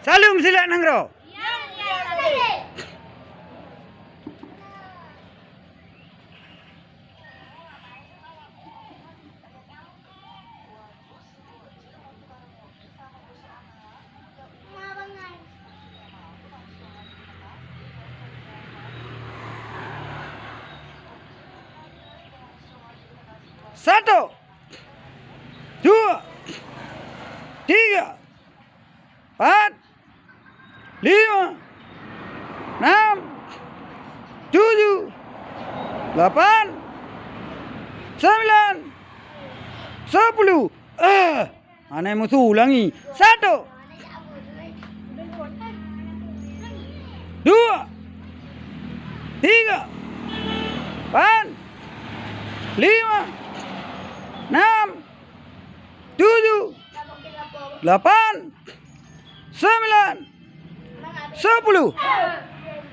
Salam sila nangro. Satu, dua, tiga, empat, lima, enam, tujuh, delapan, sembilan, 10. Aneh musuh ulangi. Satu, dua, tiga, empat, lima, 6, 7, 8, 9, 10.